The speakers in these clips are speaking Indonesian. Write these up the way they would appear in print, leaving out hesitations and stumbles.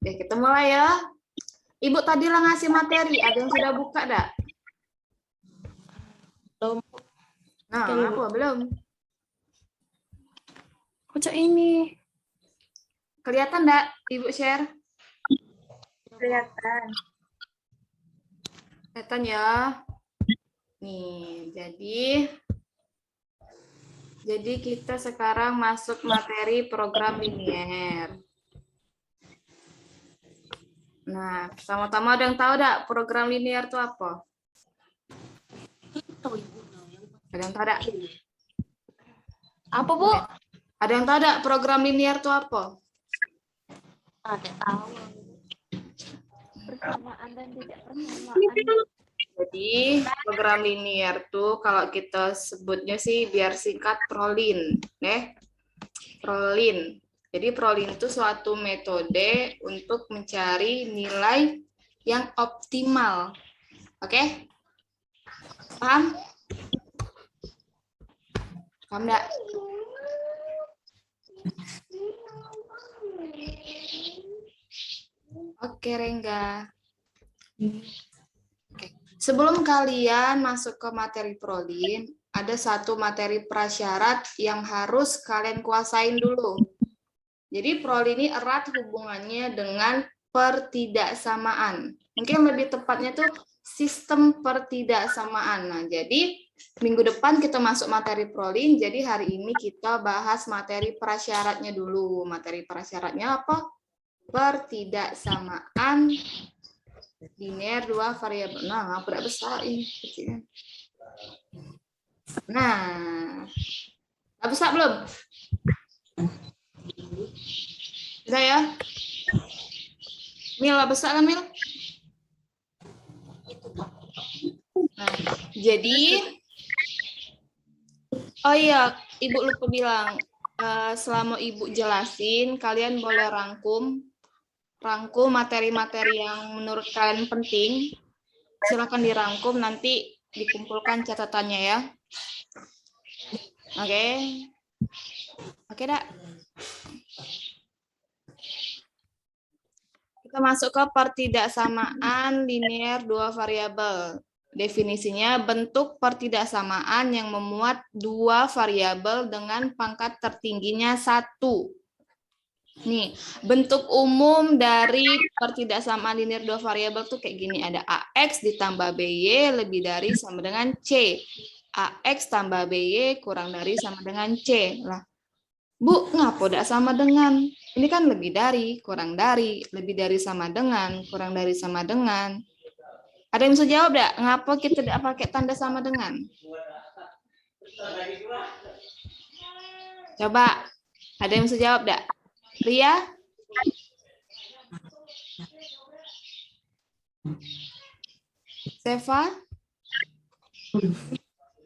Oke, kita mulai ya. Ibu tadi lah ngasih materi, ada yang sudah buka dak? Belum. Nah, apa belum? Kocok ini. Kelihatan dak? Ibu share? Kelihatan. Kelihatan ya. Nih, jadi kita sekarang masuk materi program linier. Nah, sama-sama ada yang tahu dak program linier itu apa? Ada yang tahu dak? Apa, Bu? Ada yang tahu dak program linier itu apa? Ada tahu. Persamaan dan tidak persamaan. Jadi program linier tuh kalau kita sebutnya sih biar singkat prolin, prolin. Jadi prolin itu suatu metode untuk mencari nilai yang optimal. Oke? Paham? Paham enggak? Oke, Rengga. Oke. Sebelum kalian masuk ke materi prolin, ada satu materi prasyarat yang harus kalian kuasain dulu. Jadi prolin ini erat hubungannya dengan pertidaksamaan. Mungkin lebih tepatnya tuh sistem pertidaksamaan. Nah, jadi minggu depan kita masuk materi prolin, jadi hari ini kita bahas materi prasyaratnya dulu. Materi prasyaratnya apa? Pertidaksamaan linear dua variabel. Nah, apa besar ini kecilnya. Nah, udah besar belum? Bisa ya? Mil, besar kan Mil? Nah, jadi, oh iya, Ibu lupa bilang, selama Ibu jelasin, kalian boleh rangkum materi-materi yang menurut kalian penting. Silakan dirangkum, nanti dikumpulkan catatannya ya. Oke. Oke, Dak. Kita masuk ke pertidaksamaan linear dua variabel. Definisinya bentuk pertidaksamaan yang memuat dua variabel dengan pangkat tertingginya 1. Nih, bentuk umum dari pertidaksamaan linear dua variabel tuh kayak gini. Ada AX ditambah BY lebih dari sama dengan C. AX tambah BY kurang dari sama dengan C. Lah, Bu, ngapa tidak sama dengan? Ini kan lebih dari, kurang dari, lebih dari sama dengan, kurang dari sama dengan. Ada yang bisa jawab tidak? Ngapa kita tidak pakai tanda sama dengan? Coba, ada yang bisa jawab tidak? Ria? Seva?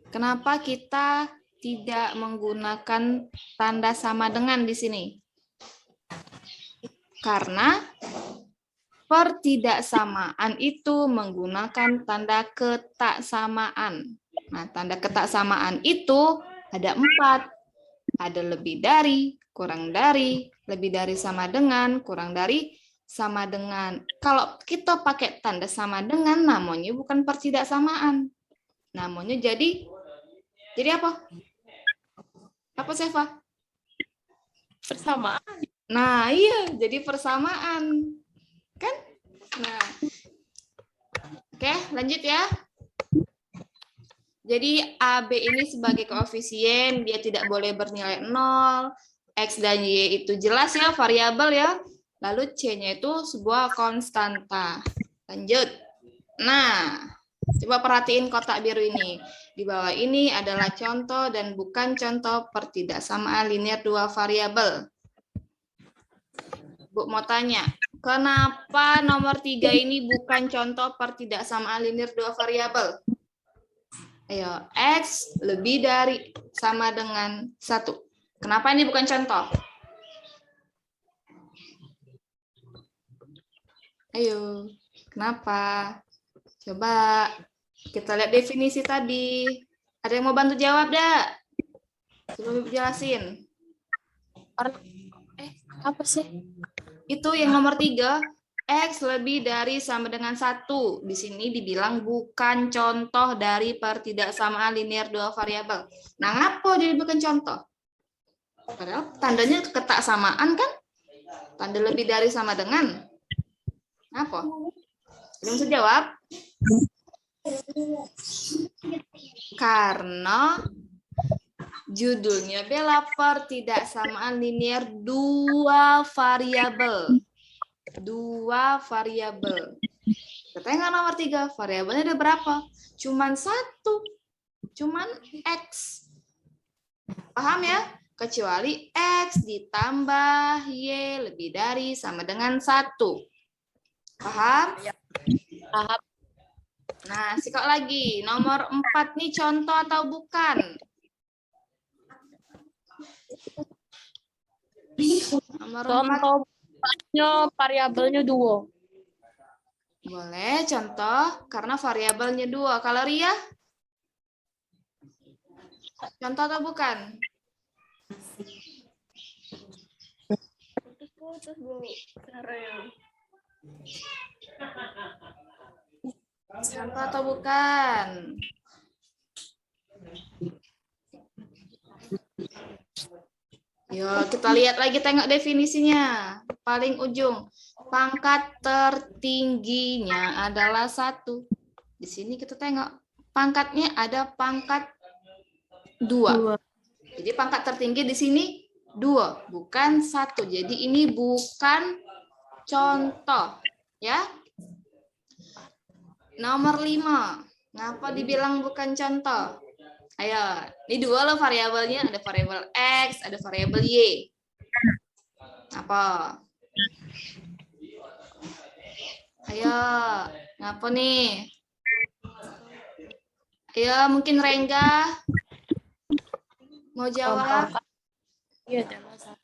Kenapa kita tidak menggunakan tanda sama dengan di sini? Karena pertidaksamaan itu menggunakan tanda ketaksamaan. Nah, tanda ketaksamaan itu ada 4. Ada lebih dari, kurang dari, lebih dari sama dengan, kurang dari, sama dengan. Kalau kita pakai tanda sama dengan, namanya bukan pertidaksamaan. Namanya jadi apa? Apa, Seva? Persamaan. Nah, iya, jadi persamaan. Kan? Nah. Oke, lanjut ya. Jadi AB ini sebagai koefisien, dia tidak boleh bernilai 0. X dan Y itu jelas ya, variabel ya. Lalu C-nya itu sebuah konstanta. Lanjut. Nah, coba perhatiin kotak biru ini. Di bawah ini adalah contoh dan bukan contoh pertidaksamaan linear dua variabel. Bu mau tanya, kenapa nomor 3 ini bukan contoh pertidaksamaan linear dua variabel? Ayo, X lebih dari sama dengan 1. Kenapa ini bukan contoh? Ayo, kenapa? Coba kita lihat definisi tadi. Ada yang mau bantu jawab, dak? Coba jelasin. Apa sih? Itu yang nomor 3, X lebih dari sama dengan 1. Di sini dibilang bukan contoh dari pertidaksamaan linear dua variabel. Nah, ngapa jadi bukan contoh? Padahal tandanya ketaksamaan kan? Tanda lebih dari sama dengan. Apa? Belum bisa jawab? Karena judulnya bela pertidaksamaan linear dua variabel. Dua variabel. Kita nggak nomor 3, variabelnya ada berapa? Cuman 1. Cuman X. Paham ya? Kecuali X ditambah Y lebih dari sama dengan 1. Paham? Paham. Nah, sikok lagi. Nomor 4 nih contoh atau bukan? Nomor 4. Contohnya variabelnya 2. Boleh contoh karena variabelnya 2. Kalau Ria? Contoh atau bukan? Putus, Bu. Contoh atau bukan? Yuk, kita lihat lagi, tengok definisinya. Paling ujung. Pangkat tertingginya adalah 1. Di sini kita tengok. Pangkatnya ada pangkat 2. Jadi pangkat tertinggi di sini 2, bukan 1. Jadi ini bukan contoh. Ya. Nomor 5. Ngapa dibilang bukan contoh? Ayo, ini 2 loh variabelnya. Ada variabel X, ada variabel Y. Apa? Ayo, ngapa nih? Ayo, mungkin Rengga mau jawab? Iya, adalah 1.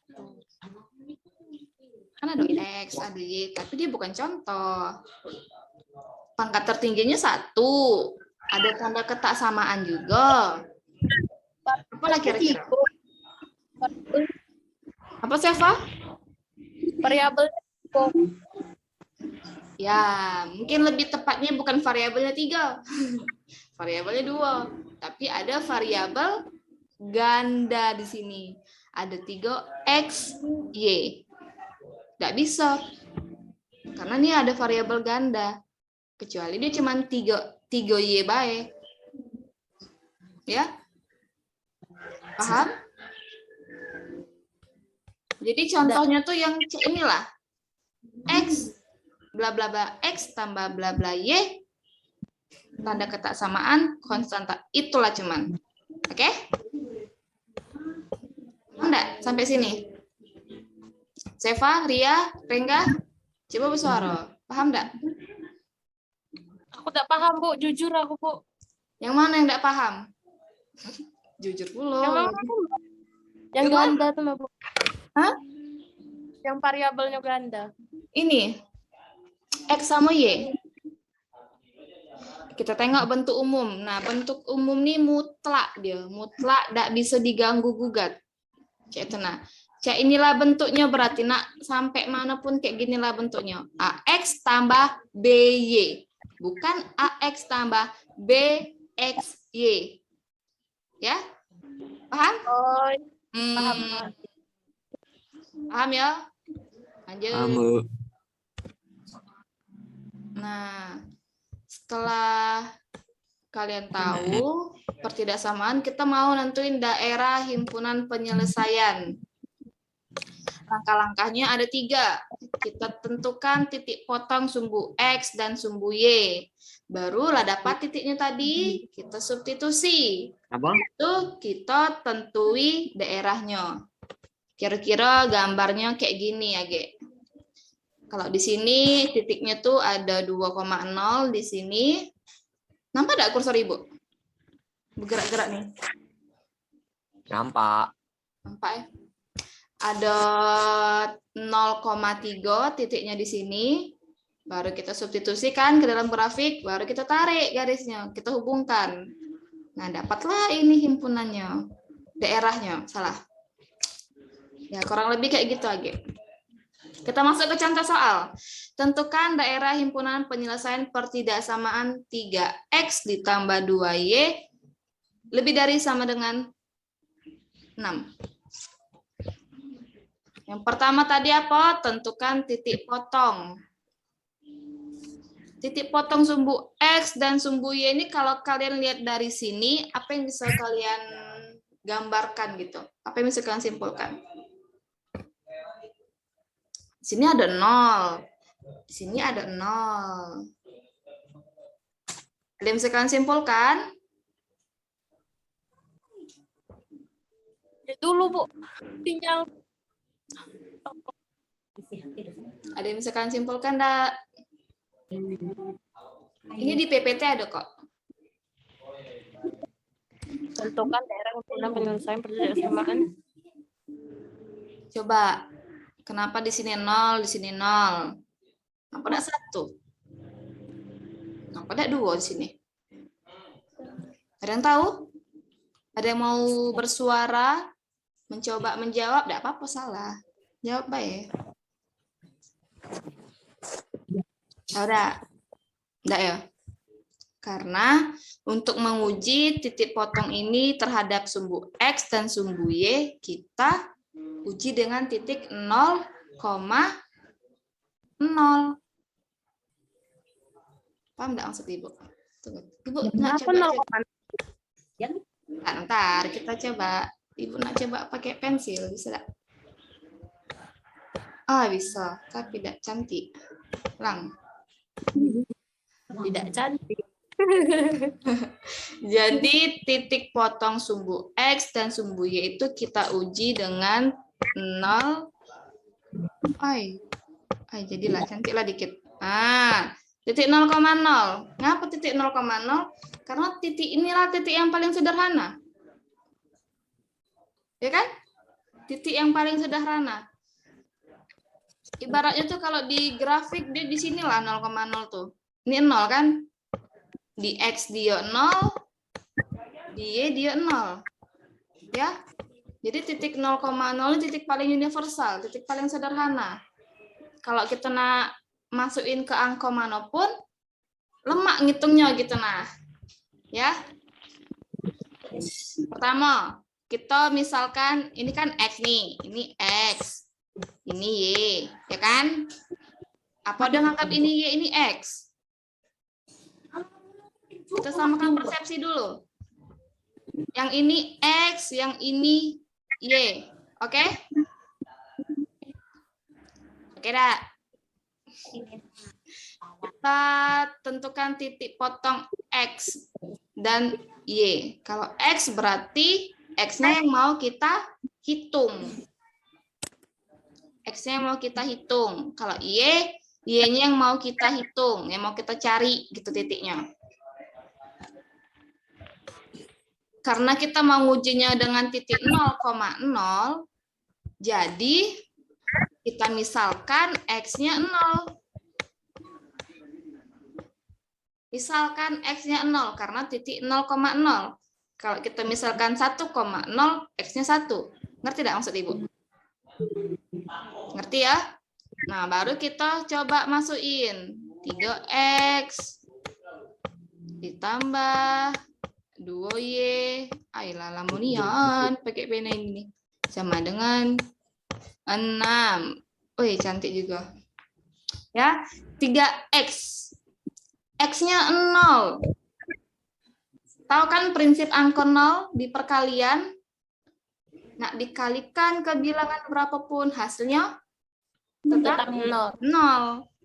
Kan ada X, ada Y, tapi dia bukan contoh. Pangkat tertingginya 1. Ada tanda ketaksamaan juga. Apa lagi kira-kira? Apa, Seva? Variabelnya 2. Ya, mungkin lebih tepatnya bukan variabelnya 3. Variabelnya 2. Tapi ada variabel ganda di sini. Ada 3 X, Y. Nggak bisa. Karena ini ada variabel ganda. Kecuali dia cuma 3 Y baik. Ya? Paham? Jadi contohnya tuh yang inilah. X bla bla bla X tambah bla bla Y, tanda ketaksamaan konstanta, itulah cuman. Oke? Enggak sampai sini? Seva, Ria, Rengga, coba bersuara. Paham enggak? Aku tak paham, Bu. Jujur aku, Bu. Yang mana yang enggak paham? Jujur dulu. Yang ganda tuh, Bu. Hah? Yang variabelnya ganda. Ini X sama Y. Kita tengok bentuk umum. Nah, bentuk umum nih mutlak dia. Mutlak tidak bisa diganggu-gugat. Cek itu nah. Cek inilah bentuknya berarti nak sampai manapun kayak ginilah bentuknya. AX tambah BY. Bukan AX tambah BXY. Ya? Paham? Oh, paham. Paham ya? Lanjut. Paham, Bu. Nah, setelah kalian tahu pertidaksamaan, kita mau nentuin daerah himpunan penyelesaian. Langkah-langkahnya ada 3. Kita tentukan titik potong sumbu X dan sumbu Y. Barulah dapat titiknya tadi, kita substitusi. Apa? Itu kita tentui daerahnya. Kira-kira gambarnya kayak gini ya, Ge. Kalau di sini titiknya tuh ada 2,0 di sini. Nampak enggak kursor Ibu? Bergerak-gerak nih. Nampak. Nampak ya? Ada 0,3 titiknya di sini. Baru kita substitusikan ke dalam grafik, baru kita tarik garisnya, kita hubungkan. Nah, dapatlah ini himpunannya. Daerahnya, salah. Ya, kurang lebih kayak gitu aja. Kita masuk ke contoh soal. Tentukan daerah himpunan penyelesaian pertidaksamaan 3x ditambah 2y lebih dari sama dengan 6. Yang pertama tadi apa? Tentukan titik potong. Titik potong sumbu X dan sumbu Y ini kalau kalian lihat dari sini, apa yang bisa kalian gambarkan gitu? Apa yang bisa kalian simpulkan? Di sini ada 0. Di sini ada 0. Ada yang bisa kalian simpulkan? Ya dulu, Bu. Tinggal. Ada yang bisa kalian simpulkan, enggak? Ini di PPT ada kok. Tentukan daerah himpunan penyelesaian pertidaksamaan. Coba. Kenapa di sini 0, di sini 0? Kenapa enggak 1? Kenapa enggak 2 di sini? Ada yang tahu? Ada yang mau bersuara? Mencoba menjawab? Enggak apa-apa salah. Jawab baik. Udah. Enggak ya? Karena untuk menguji titik potong ini terhadap sumbu X dan sumbu Y, kita uji dengan titik 0,0. Paham enggak maksud Ibu? Tunggu. Ibu nak coba. Ntar kita coba. Ibu nak coba pakai pensil, bisa enggak? Ah, bisa, tapi tidak cantik. Lang. Tidak cantik. Jadi titik potong sumbu X dan sumbu Y itu kita uji dengan 0. Jadilah cantiklah dikit. Titik 0,0. Ngapa titik 0,0? Karena titik inilah titik yang paling sederhana. Ya kan? Titik yang paling sederhana. Ibaratnya tuh kalau di grafik dia di sinilah 0,0 tuh. Ini 0 kan? Di X dia 0, di Y dia 0. Ya. Jadi titik 0,0 titik paling universal, titik paling sederhana. Kalau kita nak masukin ke angka manapun, lemak ngitungnya gitu nah. Ya. Pertama, kita misalkan ini kan X nih, ini X. Ini Y, ya kan? Apa udah nganggap ini Y, ini X? Kita samakan persepsi dulu. Yang ini X, yang ini Y. Oke? Oke, dah. Kita tentukan titik potong X dan Y. Kalau X berarti X-nya yang mau kita hitung. X-nya yang mau kita hitung. Kalau Y, Y-nya yang mau kita hitung, yang mau kita cari gitu titiknya. Karena kita mau ngujinya dengan titik 0,0, jadi kita misalkan X-nya 0. Misalkan X-nya 0, karena titik 0,0. Kalau kita misalkan 1,0, X-nya 1. Ngerti tidak maksud Ibu? Ngerti ya? Nah, baru kita coba masukin 3X ditambah 2Y, ayolah lamonian pakai pena ini sama dengan 6. Wih, cantik juga. Ya, 3X. X-nya 0. Tahu kan prinsip angka 0 di perkalian? Nak dikalikan ke bilangan berapapun, hasilnya tetap 0.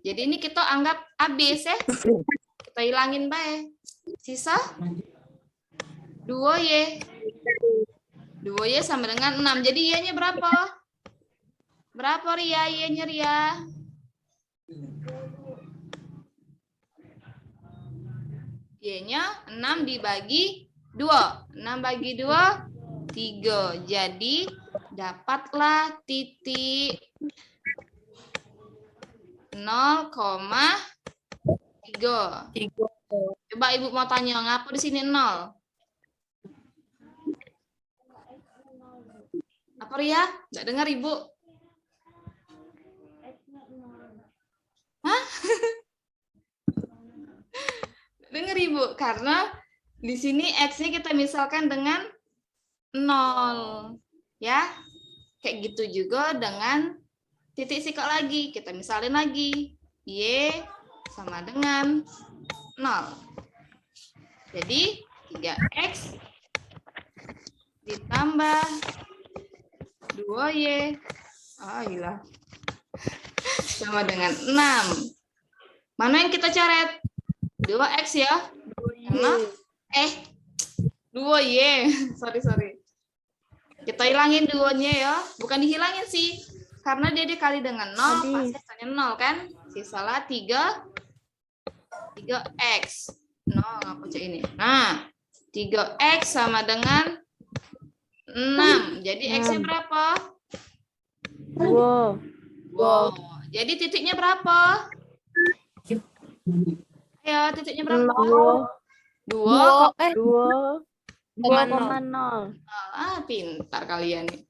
Jadi ini kita anggap habis ya. Kita hilangin baik. Sisa 2Y. 2Y sama dengan 6. Jadi Y-nya berapa? Berapa Ria? Y-nya Ria? Y-nya 6 dibagi 2. 6 bagi 2, 3. Jadi dapatlah titik 0,3. Coba Ibu mau tanya, ngapa di sini 0? Apa Ria? Nggak dengar Ibu? Dengar Ibu, karena di sini X-nya kita misalkan dengan 0. Ya, kayak gitu juga dengan titik sikok lagi. Kita misalin lagi. Y sama dengan 0. Jadi 3X ditambah 2Y gila. Sama dengan 6. Mana yang kita coret? 2X ya. Karena 2Y. Sorry. Kita hilangin 2-nya ya. Bukan dihilangin sih. Karena dia dikali dengan 0, pasti hasilnya 0 kan? Sisalah 3X. Apa ini? Nah, 3X sama dengan 6. Jadi X-nya berapa? 2. Wow. Jadi titiknya berapa? Ayo, titiknya berapa? 2. 2,0. Pintar kalian nih.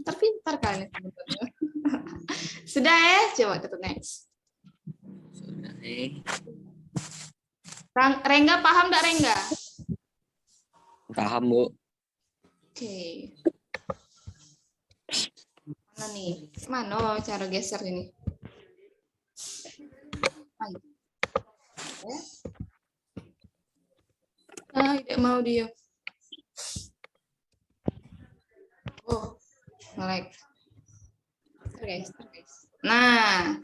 Pintar kalian. Sudah ya? Coba kita next. Sudah nih. Rengga paham enggak Rengga? Paham, Bu. Oke. Mana nih? Mana cara geser ini? Tidak mau dia. Nge-lag. Guys. Nah,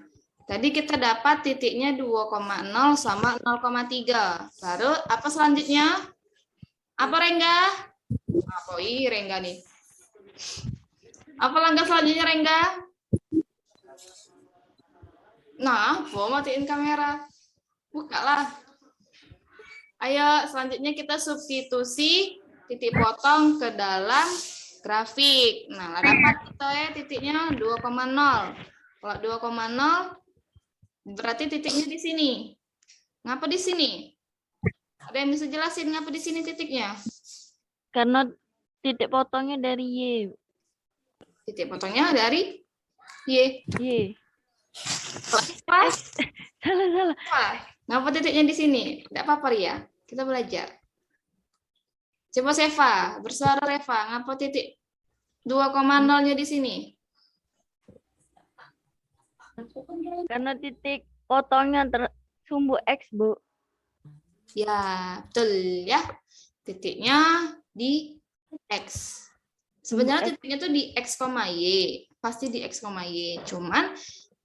tadi kita dapat titiknya 2,0 sama 0,3. Baru apa selanjutnya? Apa Rengga? Rengga nih. Apa langkah selanjutnya Rengga? Nah, matiin kamera. Bukalah. Ayo, selanjutnya kita substitusi titik potong ke dalam grafik. Nah, dapat kita ya titiknya 2,0. Kalau 2,0 berarti titiknya di sini. Ngapa di sini? Ada yang bisa jelasin ngapa di sini titiknya? Karena titik potongnya dari Y. Titik potongnya dari Y. Apa? Salah. Ngapa titiknya di sini? Tidak apa-apa ya. Kita belajar. Coba Seva, bersuara Reva. Ngapa titik 2,0-nya di sini? Karena titik potongnya tersumbu X, Bu. Ya, betul ya. Titiknya di X. Sebenarnya titiknya tuh di X, Y. Pasti di X, Y. Cuman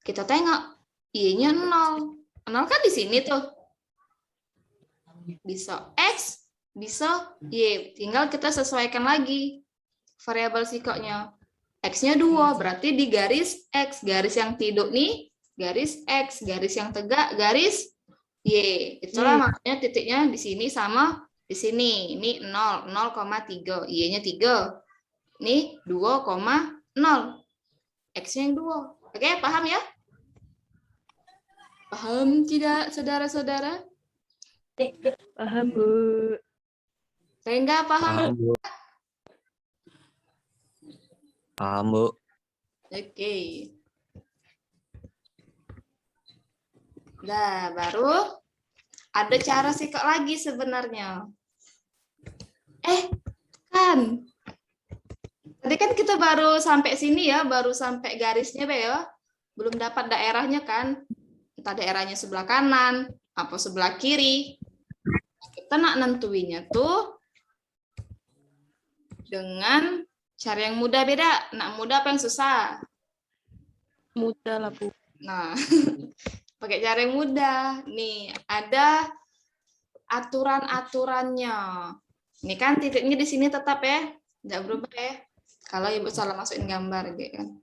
kita tengok Y-nya 0. 0 kan di sini tuh. Bisa X, bisa Y. Tinggal kita sesuaikan lagi variabel sikoknya. X-nya 2, berarti di garis X. Garis yang tidur nih, garis X. Garis yang tegak, garis Y. Itulah makanya titiknya di sini sama di sini. Ini 0, 0,3. Y-nya 3. Ini 2,0. X-nya yang 2. Oke, paham ya? Paham tidak, saudara-saudara? Paham, Bu. Rengga paham? Paham, Bu. Paham, Bu. Oke. Nah, baru ada cara sikok lagi sebenarnya. Kan. Tadi kan kita baru sampai sini ya, baru sampai garisnya ya. Belum dapat daerahnya kan. Entah daerahnya sebelah kanan, apa sebelah kiri. Kita nak nentuinnya tuh dengan cara yang mudah beda. Nak mudah apa yang susah? Mudah lah, Bu. Nah, pakai cara yang mudah. Nih, ada aturan-aturannya. Ini kan titiknya di sini tetap ya, nggak berubah ya. Kalau Ibu salah masukin gambar gitu kan.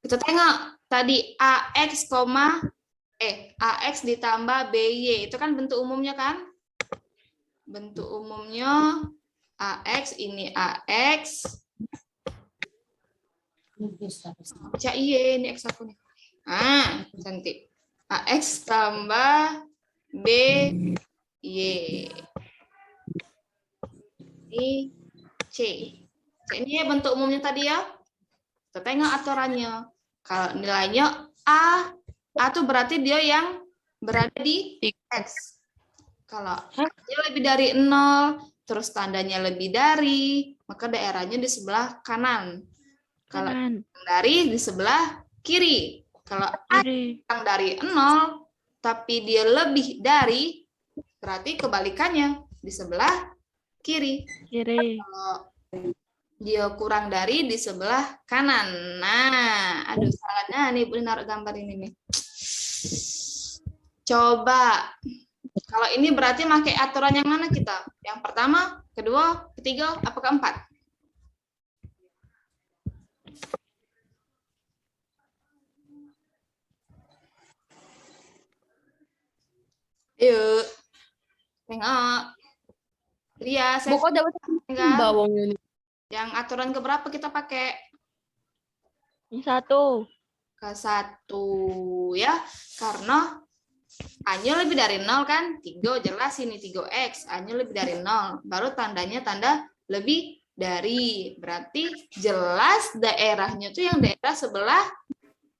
Kita tengok tadi AX ditambah BY itu kan bentuk umumnya kan? Bentuk umumnya AX, ini AX. Baca Y, ini X aku nih. Cantik. AX tambah BY. Ini C. Ini ya bentuk umumnya tadi ya. Kita tengok aturannya. Kalau nilainya A itu berarti dia yang berada di X. Kalau A-nya lebih dari 0, terus tandanya lebih dari, maka daerahnya di sebelah kanan. Kalau Kanan. dari di sebelah kiri. Kalau A Kiri. kurang dari 0, tapi dia lebih dari, berarti kebalikannya di sebelah kiri. Kiri. Kalau dia kurang dari di sebelah kanan. Nah, aduh salahnya nih Bu naruh gambar ini nih. Coba. Kalau ini berarti pakai aturan yang mana kita? Yang pertama, kedua, ketiga, apa keempat? Yuk. Tengok. Ria, saya Buku dapat tinggal. bawang ini. Yang aturan keberapa kita pakai? Yang 1. Ke 1 ya. Karena A-nya lebih dari 0 kan? 3 jelas ini 3X. A-nya lebih dari 0. Baru tandanya tanda lebih dari. Berarti jelas daerahnya tuh yang daerah sebelah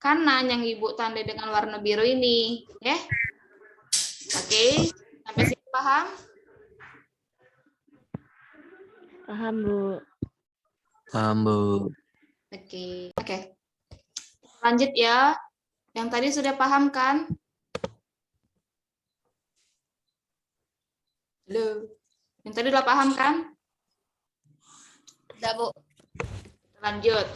kanan yang Ibu tandai dengan warna biru ini. Ya. Oke. Sampai sini paham? Paham, Bu. Paham, Bu. Oke. Lanjut ya. Yang tadi sudah paham kan? Halo. Yang tadi udah paham kan? Udah, Bu. Lanjut.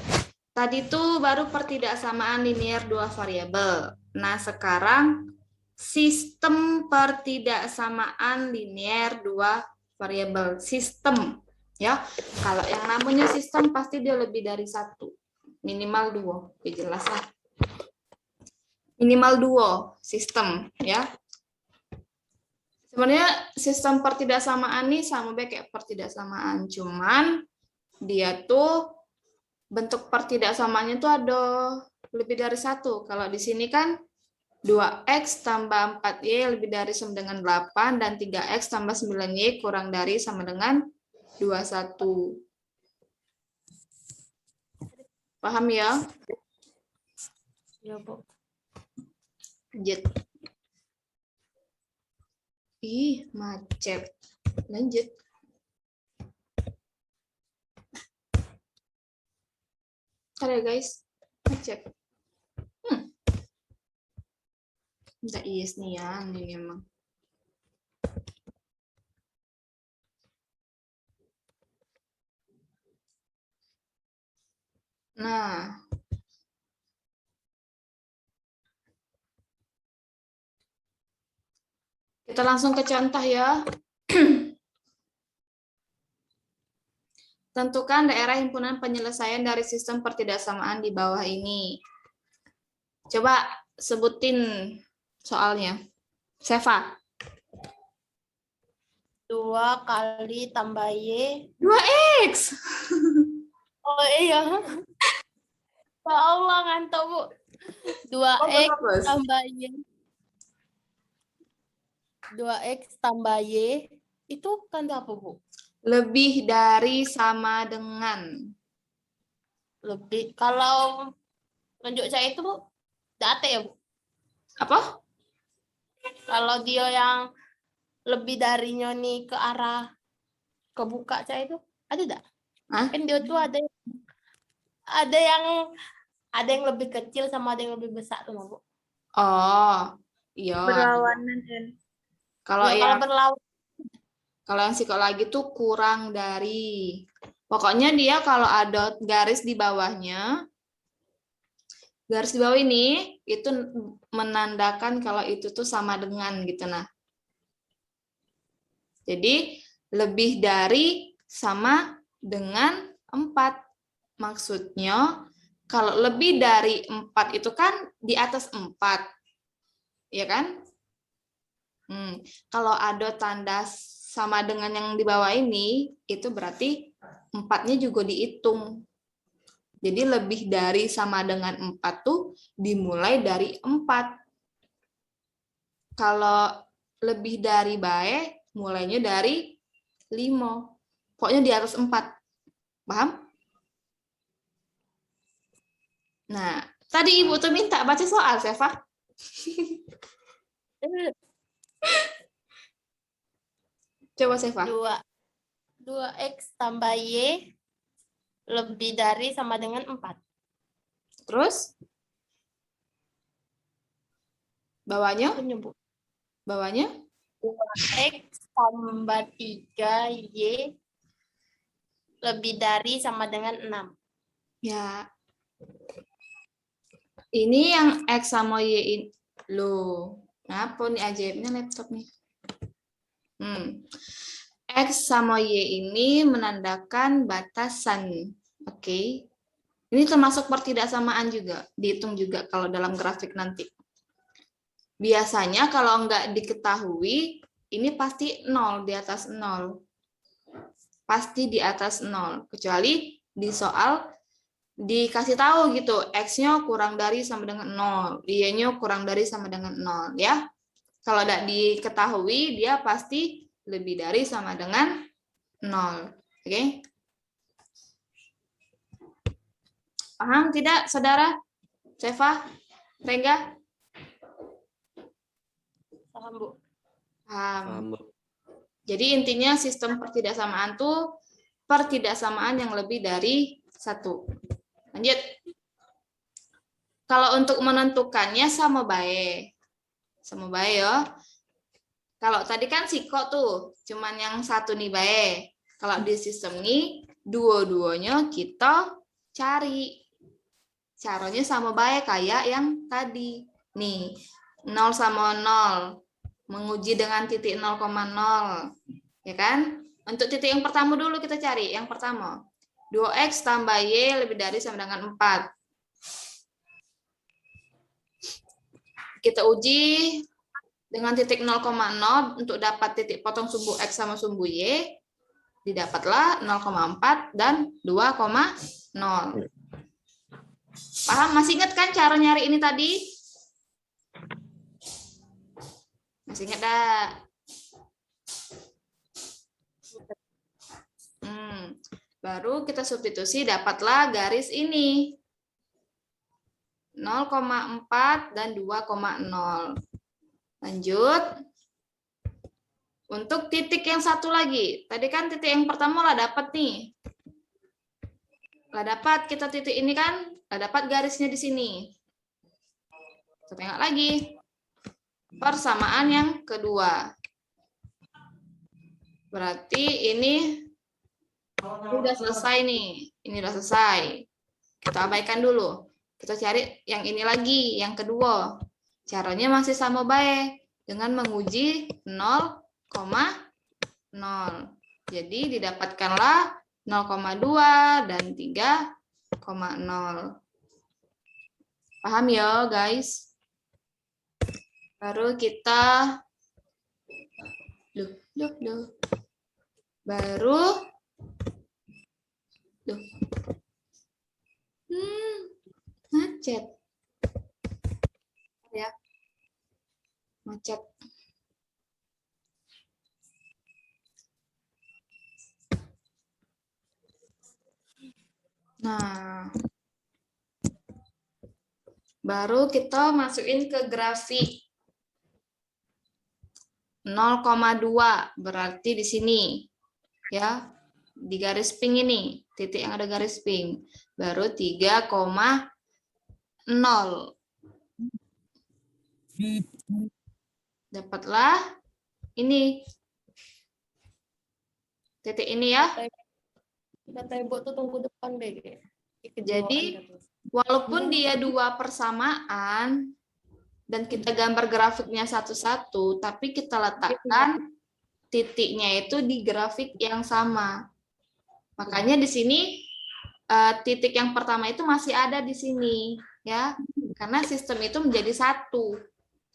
Tadi tuh baru pertidaksamaan linear dua variabel. Nah, sekarang sistem pertidaksamaan linear dua variabel. Sistem. Ya, kalau yang namanya sistem pasti dia lebih dari 1. Minimal 2. Oke, jelas lah. Minimal 2 sistem, ya. Sebenarnya sistem pertidaksamaan ini sama kayak pertidaksamaan, cuman dia tuh bentuk pertidaksamaannya tuh ada lebih dari 1. Kalau di sini kan 2x tambah 4y lebih dari sama dengan 8 dan 3x tambah 9y kurang dari sama dengan 21. Paham ya? Ya, Bu. Lanjut. Ih, macet. Lanjut. Ntar ya guys. Macet. Minta yes nih ya. Ini emang. Nah. Kita langsung ke contoh ya. Tentukan daerah himpunan penyelesaian dari sistem pertidaksamaan di bawah ini. Coba sebutin soalnya. Seva. 2 kali tambah Y. 2x. Oh iya. Ya Allah, ngantuk, Bu. 2X tambah Y. 2X tambah Y. Itu tanda apa, Bu? Lebih dari sama dengan. Lebih. Kalau tunjuk saya itu, Bu, data ya, Bu? Apa? Kalau dia yang lebih darinya nih ke arah kebuka saya itu, ada enggak? Hah? Kan dia tuh ada yang lebih kecil sama ada yang lebih besar tuh, Bu. Oh, iya. Berlawanan, kan? Kalau Ya, yang kalau berlawan. Kalau yang psikologi tuh kurang dari. Pokoknya dia kalau ada garis di bawahnya, garis di bawah ini itu menandakan kalau itu tuh sama dengan gitu nah. Jadi lebih dari sama dengan 4. Maksudnya kalau lebih dari 4 itu kan di atas 4. Ya kan? Kalau ada tanda sama dengan yang di bawah ini, itu berarti 4-nya juga dihitung. Jadi lebih dari sama dengan 4 tuh dimulai dari 4. Kalau lebih dari baik, mulainya dari 5. Pokoknya di atas 4. Paham? Nah, tadi Ibu tuh minta baca soal, Seva. Coba Seva. 2x tambah Y lebih dari sama dengan 4. Terus? Bawahnya? Penyebut. Bawahnya? 2x tambah 3Y lebih dari sama dengan 6. Ya. Ini yang X sama Y ini. Loh, kenapa nih ajaibnya laptop nih? X sama Y ini menandakan batasan. Oke. Ini termasuk pertidaksamaan juga. Dihitung juga kalau dalam grafik nanti. Biasanya kalau nggak diketahui, ini pasti 0, di atas 0. Pasti di atas 0. Kecuali di soal dikasih tahu gitu, X-nya kurang dari sama dengan 0, Y-nya kurang dari sama dengan 0. Ya. Kalau tidak diketahui, dia pasti lebih dari sama dengan 0. Oke? Paham tidak, saudara? Seva? Rengga? Paham, Bu? Paham. Paham, Bu. Jadi intinya sistem pertidaksamaan tuh pertidaksamaan yang lebih dari 1. Lanjut. Kalau untuk menentukannya sama baik. Sama baik ya. Kalau tadi kan siko tuh, cuman yang satu nih baik. Kalau di sistem ini, dua-duanya kita cari. Caranya sama baik kayak yang tadi. Nih, 0 sama 0. Menguji dengan titik 0,0. Ya kan? Untuk titik yang pertama dulu kita cari. Yang pertama. 2x tambah y lebih dari sama dengan 4. Kita uji dengan titik 0,0 untuk dapat titik potong sumbu x sama sumbu y. Didapatlah 0,4 dan 2,0. Paham? Masih ingat kan cara nyari ini tadi? Masih ingat dah? Baru kita substitusi, dapatlah garis ini. 0,4 dan 2,0. Lanjut. Untuk titik yang satu lagi. Tadi kan titik yang pertama lah dapat nih. Lah dapat kita titik ini kan, lah dapat garisnya di sini. Kita tengok lagi. Persamaan yang kedua. Berarti ini udah selesai nih. Ini udah selesai. Kita abaikan dulu. Kita cari yang ini lagi, yang kedua. Caranya masih sama baik. Dengan menguji 0,0. Jadi didapatkanlah 0,2 dan 3,0. Paham ya, guys? Baru kita baru macet. Ya. Macet. Nah, baru kita masukin ke grafik 0,2, berarti di sini ya, di garis pink ini, titik yang ada garis pink, baru 3,0. Dapatlah ini titik ini ya. Kata Ibu tuh tunggu depan BG. Jadi walaupun dia dua persamaan dan kita gambar grafiknya satu-satu, tapi kita letakkan titiknya itu di grafik yang sama. Makanya di sini titik yang pertama itu masih ada di sini, ya, karena sistem itu menjadi satu.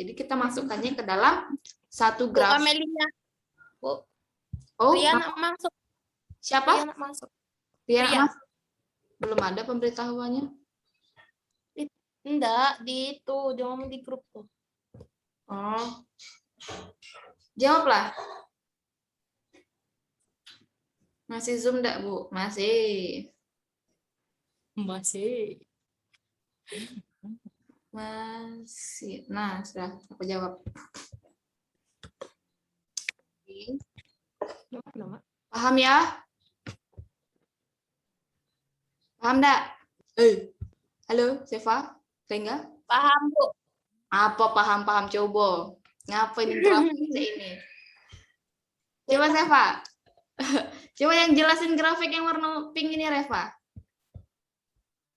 Jadi kita masukkannya ke dalam satu grafik. Amelia. Bu. Oh, Riana masuk. siapa? Riana masuk. Riana masuk. Belum ada pemberitahuannya. Enggak, di itu, dia ngomong di grup tuh. Oh. Jawablah. Masih Zoom enggak, Bu? Masih. Masih. Masih. Nah, sudah aku jawab. Oke. Paham ya? Paham enggak? Halo, Seva? Rengga? Paham, Bu. Apa paham-paham coba? Ngapa ini grafik ini? Coba Seva. Coba yang jelasin grafik yang warna pink ini, Reva.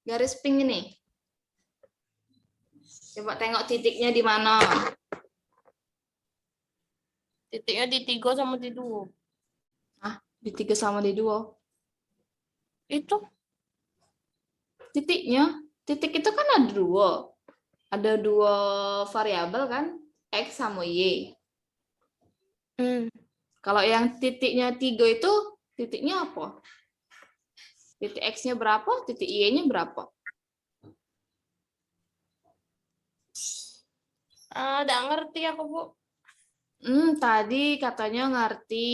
Garis pink ini. Coba tengok titiknya di mana. Titiknya di 3 sama di 2. Di 3 sama di 2. Itu. Titiknya. Titik itu kan ada 2. Ada 2 variabel kan? X sama Y. Kalau yang titiknya 3 itu, titiknya apa? Titik X-nya berapa? Titik Y-nya berapa? Nggak ngerti aku, Bu. Tadi katanya ngerti.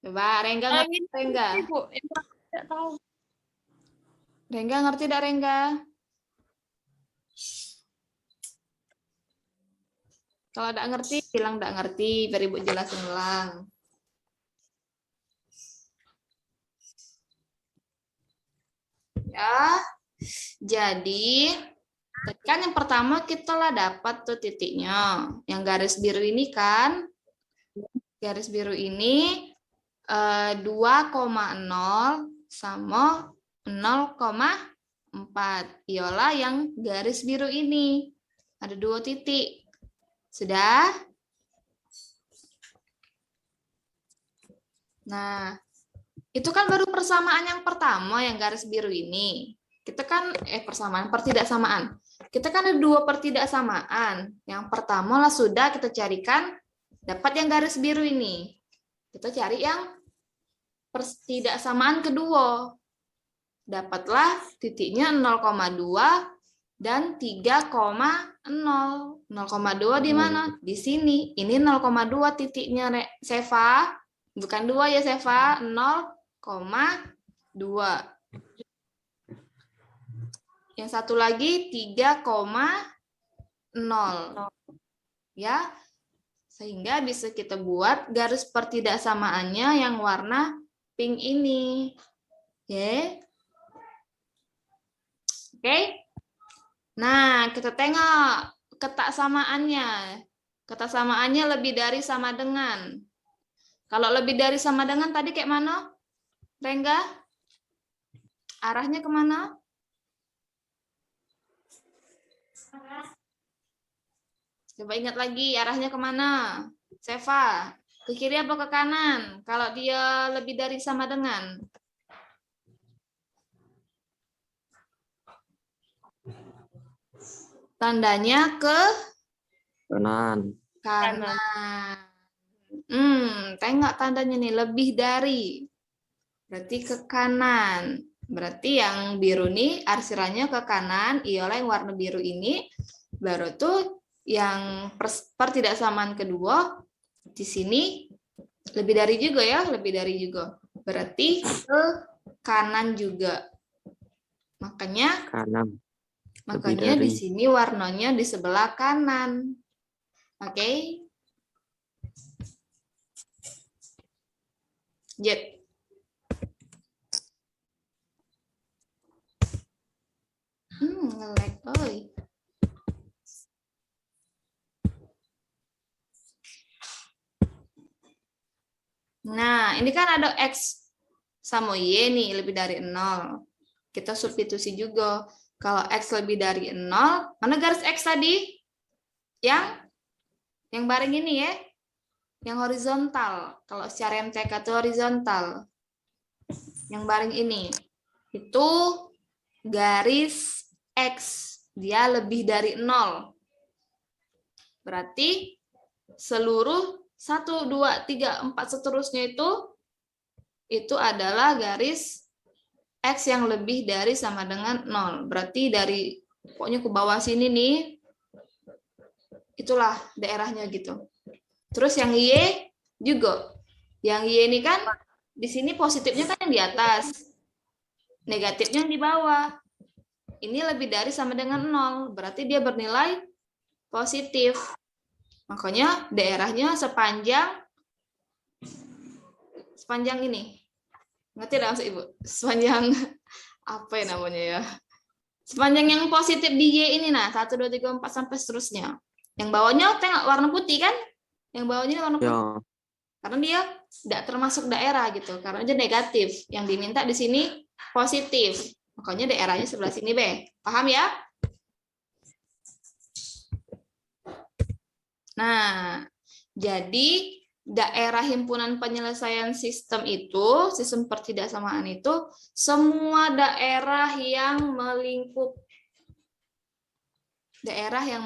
Coba, Rengga ngerti, Ini Rengga? ngerti, Bu. Yang tidak tahu. Rengga ngerti tidak, Rengga? Kalau tidak ngerti, bilang tidak ngerti. Biar Ibu jelasin ulang. Ya, jadi kan yang pertama kita lah dapat tuh titiknya. Yang garis biru ini kan, garis biru ini 2,0 sama 0,4. Iolah yang garis biru ini. Ada 2 titik. Sudah? Nah, itu kan baru persamaan yang pertama yang garis biru ini. Kita kan pertidaksamaan. Kita kan ada 2 pertidaksamaan. Yang pertama lah sudah kita carikan dapat yang garis biru ini. Kita cari yang pertidaksamaan kedua. Dapatlah titiknya 0,2 dan 3,0. 0,2 di mana? Di sini. Ini 0,2 titiknya, Seva. Bukan 2 ya, Seva. 0,2. Yang satu lagi 3,0. Ya. Sehingga bisa kita buat garis pertidaksamaannya yang warna pink ini. Oke. Nah, kita tengok ketaksamaannya. Ketaksamaannya lebih dari sama dengan. Kalau lebih dari sama dengan tadi kayak mana? Rengga? Arahnya kemana? Coba ingat lagi, arahnya kemana? Seva, ke kiri apa ke kanan? Kalau dia lebih dari sama dengan. Tandanya ke Kanan. kanan. Tengok tandanya nih, lebih dari. Berarti ke kanan. Berarti yang biru nih arsirannya ke kanan, ialah yang warna biru ini. Baru tuh yang pertidaksamaan kedua di sini lebih dari juga ya, lebih dari juga. Berarti ke kanan juga. Makanya Kanan. di sini warnanya di sebelah kanan. Oke. Jet. Nge-lag, oi. Nah, ini kan ada X sama Y nih, lebih dari 0. Kita substitusi juga. Kalau X lebih dari 0, mana garis X tadi? Yang baring ini ya? Yang horizontal. Kalau secara MTK itu horizontal. Yang baring ini. Itu garis X. Dia lebih dari 0. Berarti seluruh 1, 2, 3, 4 seterusnya itu adalah garis X yang lebih dari sama dengan 0. Berarti dari pokoknya ke bawah sini nih, itulah daerahnya gitu. Terus yang Y juga. Yang Y ini kan di sini positifnya kan yang di atas. Negatifnya yang di bawah. Ini lebih dari sama dengan 0. Berarti dia bernilai positif. Makanya daerahnya sepanjang sepanjang ini. Ngerti nggak maksud Ibu? Sepanjang apa ya namanya ya? Sepanjang yang positif di Y ini, nah 1, 2, 3, 4 sampai seterusnya. Yang bawahnya tengok warna putih kan? Yang bawahnya warna putih. Ya. Karena dia tidak termasuk daerah gitu, karena dia negatif. Yang diminta di sini positif. Makanya daerahnya sebelah sini, B. Paham ya? Nah, jadi daerah himpunan penyelesaian sistem itu, sistem pertidaksamaan itu, semua daerah yang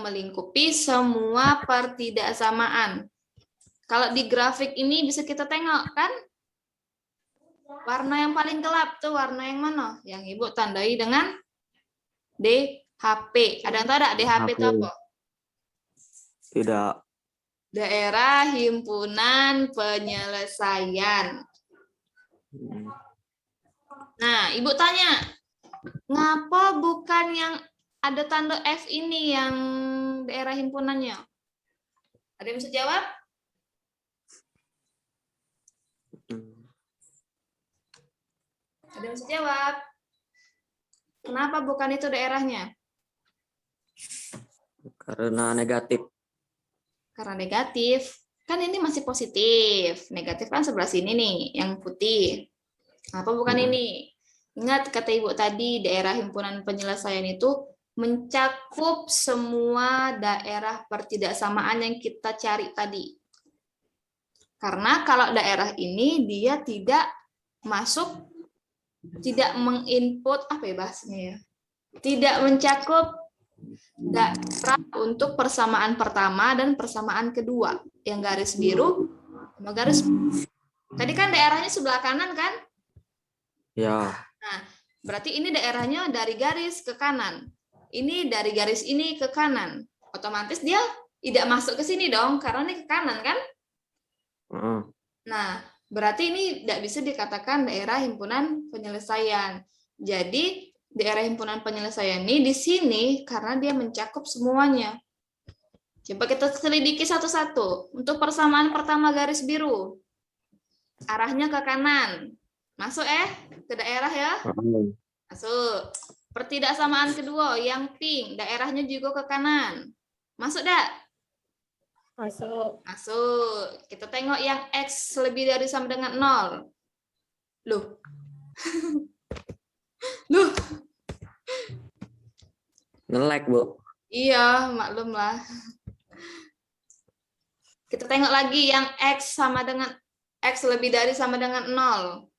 melingkupi semua pertidaksamaan. Kalau di grafik ini bisa kita tengok kan, warna yang paling gelap tuh warna yang mana? Yang Ibu tandai dengan DHP. Ada yang tahu enggak DHP itu apa? Tidak. Daerah himpunan penyelesaian. Nah, Ibu tanya, ngapa bukan yang ada tanda F ini yang daerah himpunannya? Ada yang bisa jawab? Ada yang bisa jawab? Kenapa bukan itu daerahnya? Karena negatif. Karena negatif. Kan ini masih positif. Negatif kan sebelah sini nih, yang putih. Kenapa bukan ini? Ingat kata Ibu tadi, daerah himpunan penyelesaian itu mencakup semua daerah pertidaksamaan yang kita cari tadi. Karena kalau daerah ini dia tidak masuk, tidak menginput, apa ya bahasanya ya? Tidak mencakup daerah untuk persamaan pertama dan persamaan kedua. Yang garis biru sama garis tadi kan daerahnya sebelah kanan kan? Ya. Nah, berarti ini daerahnya dari garis ke kanan. Ini dari garis ini ke kanan. Otomatis dia tidak masuk ke sini dong, karena ini ke kanan kan? Nah, berarti ini tidak bisa dikatakan daerah himpunan penyelesaian. Jadi, daerah himpunan penyelesaian ini di sini karena dia mencakup semuanya. Coba kita selidiki satu-satu. Untuk persamaan pertama garis biru, arahnya ke kanan. Masuk ke daerah ya? Masuk. Pertidaksamaan kedua, yang pink, daerahnya juga ke kanan. Masuk dak? Masuk. Masuk. Kita tengok yang X lebih dari sama dengan 0. Loh. Loh. Nge-lag, Bu. Iya, maklum lah. Kita tengok lagi yang X sama dengan X lebih dari sama dengan 0.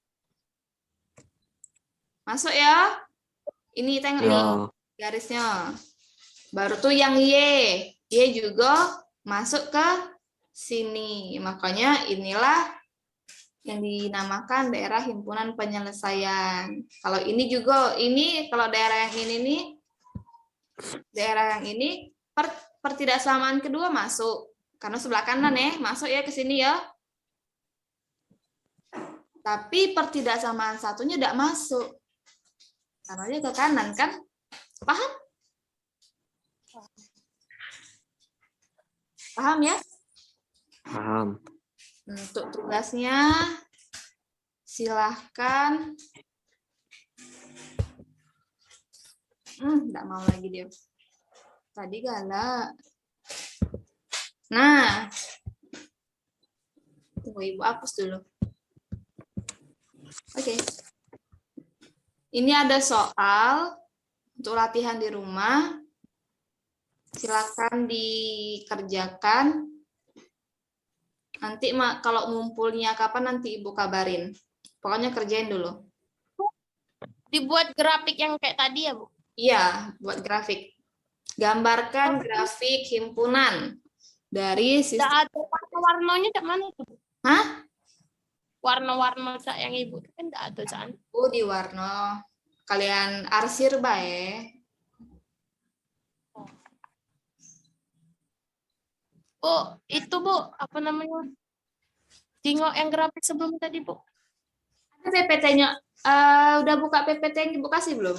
Masuk ya? Ini tengok nih garisnya. Baru tuh yang Y. Y juga masuk ke sini. Makanya inilah yang dinamakan daerah himpunan penyelesaian. Kalau ini juga, ini kalau daerah yang ini nih, daerah yang ini pertidaksamaan kedua masuk. Karena sebelah kanan masuk ya ke sini ya. Tapi pertidaksamaan satunya tidak masuk. Karena dia ke kanan kan? Paham? Paham ya? Paham. Untuk tugasnya, silahkan. Nggak mau lagi dia. Tadi galak. Nah, tunggu Ibu hapus dulu. Oke. Ini ada soal untuk latihan di rumah. Silakan dikerjakan. Nanti kalau ngumpulnya kapan nanti Ibu kabarin. Pokoknya kerjain dulu. Dibuat grafik yang kayak tadi ya, Bu? Iya, buat grafik. Gambarkan grafik himpunan dari sistem. Nggak ada warna-warnanya cak mana itu? Hah? Warna-warna cak yang Ibu itu kan nggak ada cak. Di warna. Kalian arsir bae. Bu, itu Bu, apa namanya? Tengok yang grafik sebelum tadi, Bu. Ada PPT-nya. Udah buka PPT yang Ibu kasih belum?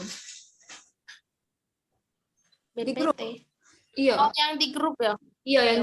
Di grup. BPT. Iya. Oh, yang di grup ya? Iya, yang